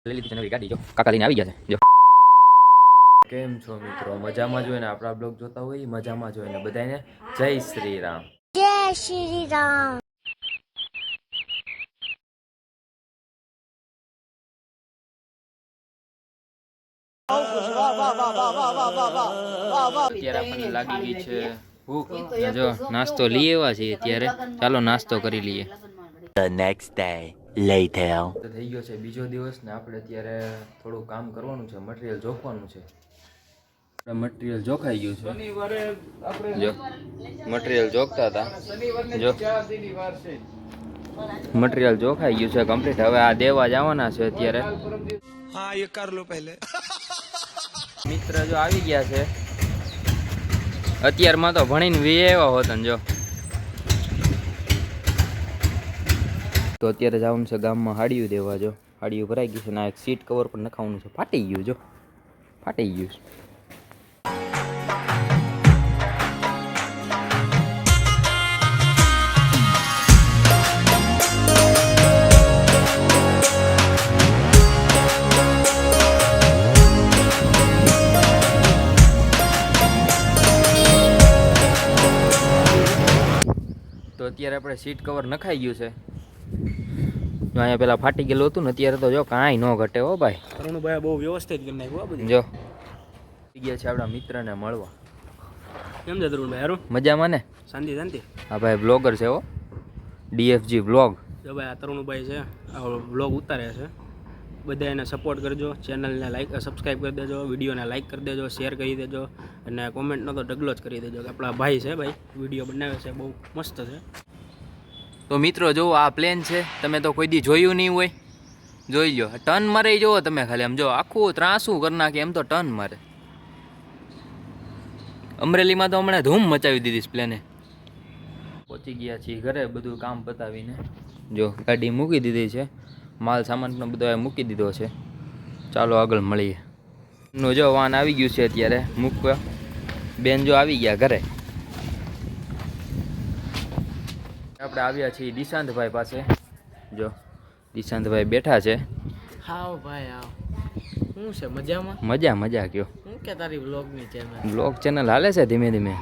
લઈ લીધી છે નવી ગાડી. જો કાકા લઈને આવી ગયા છે. જો કેમ છો મિત્રો, મજામાં જ હોય ને? આપણા બ્લોગ જોતા હોય મજામાં જ હોય ને. બધાને જય શ્રી રામ. જય શ્રી રામ. અત્યારે આપણને લાગી ગઈ છે ભૂખ. જો નાસ્તો લઈ આવ્યા છીએ અત્યારે. ચાલો નાસ્તો કરી લઈએ. The next day later. તો થઈ ગયો છે બીજો દિવસ ને આપણે અત્યારે થોડું કામ કરવાનું છે, મટીરિયલ જોખવાનું છે. મટીરિયલ જોખાઈ ગયું છે. જો મટીરિયલ જોખતા હતા. જો મટીરિયલ જોખાઈ ગયું છે કમ્પ્લીટ. હવે આ દેવા જવાના છે અત્યારે. हाँ ये कर लो पहले. મિત્ર જો આવી ગયા છે અત્યારમાં. તો ભણીને વી આવ્યા હોત ને. જો તો અત્યારે જવાનું છે ગામમાં હાડિયું દેવા. જો હાડિયું ભરાઈ ગયું છે ને આ એક સીટ કવર પણ નખાવાનું છે. ફાટી ગયું. જો ફાટી ગયું છે. તો અત્યારે આપણે સીટ કવર નખાઈ ગયું છે. જો અહીંયા પેલા ફાટી ગયેલું હતું ને, અત્યારે તો જો કાંઈ ન ઘટે હો ભાઈ. તરુણભાઈ બહુ વ્યવસ્થિત કરી નાખ્યું બધું. જો થઈ ગયા છે આપણા મિત્રને મળવા. કેમ છે તરુણભાઈ? હારું મજામાં ને? શાંતિ શાંતિ. હા ભાઈ બ્લોગર છે હો, DFG બ્લોગ. જો ભાઈ આ તરુણભાઈ છે, આ વ્લોગ ઉતારે છે. બધા એને સપોર્ટ કરજો, ચેનલને લાઈક સબસ્ક્રાઈબ કરી દેજો, વિડીયોને લાઈક કરી દેજો, શેર કરી દેજો અને કોમેન્ટનો તો ઢગલો જ કરી દેજો કે આપણા ભાઈ છે ભાઈ વિડીયો બનાવે છે, બહુ મસ્ત છે. તો મિત્રો જો આ પ્લેન છે, તમે તો કોઈ દી જોયું નહીં હોય. જોઈ લો ટન મારે જોવો તમે ખાલી. આમ જો આખું ત્રાસું કરી નાખે એમ તો ટન મારે. અમરેલીમાં તો હમણાં ધૂમ મચાવી દીધી પ્લેને. પહોંચી ગયા છીએ ઘરે બધું કામ પતાવીને. જો ગાડી મૂકી દીધી છે, માલ સામાનનો બધો મૂકી દીધો છે. ચાલો આગળ મળીએ. નું જો વાન આવી ગયું છે અત્યારે મૂકવા. બેન જો આવી ગયા ઘરે. આપણે આવ્યા છીએ દિશાંતભાઈ પાસે. જો દિશાંતભાઈ બેઠા છે. હાવ ભાઈ હાવ. શું છે મજામાં? મજા મજા કયો. શું કે તારી બ્લોગની ચેનલ? બ્લોગ ચેનલ હાલે છે ધીમે ધીમે.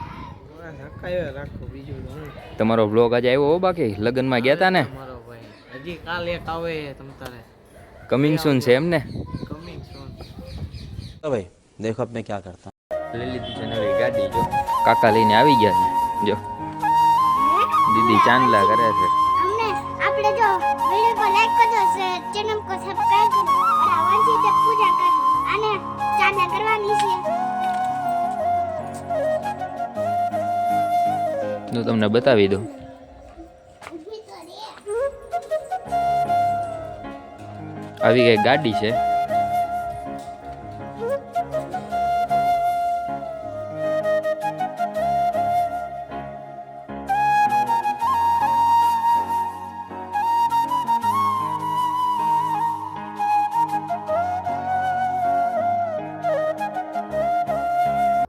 રાખો બીજું તો હું. તમારો બ્લોગ આજે આવ્યો હો. બાકી લગ્નમાં ગયા હતા ને? મારો ભાઈ હજી કાલ એક આવે તમ તારે. કમિંગ સૂન છે એમ ને? કમિંગ સોન. तो भाई देखो अब मैं क्या करता हूँ. લઈ લીધી છે નવી ગાડી. જો કાકા લઈને આવી ગયા છે. જો દીદી ચાંદલા કરે છે. हमने આપણે જો વિડિયો को लाइक करજો, चैनल को सब्सक्राइब કરો અને વંશી તે પૂજા કર અને ચાંદા કરવાની છે. તો તમને બતાવી દઉં. આવી કઈ ગાડી છે.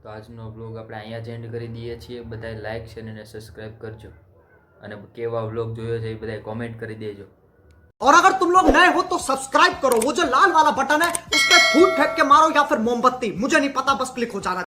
તો આજનો બ્લોગ આપણે અહીંયા જ એન્ડ કરી દઈએ છીએ. બધાએ લાઈક શેર અને સબસ્ક્રાઈબ કરજો અને કેવા બ્લોગ જોયો છે એ બધાએ કોમેન્ટ કરી દેજો. और अगर तुम लोग नए हो तो सब्सक्राइब करो, वो जो लाल वाला बटन है उस पर फूट फेंक के मारो या फिर मोमबत्ती, मुझे नहीं पता, बस क्लिक हो जाना।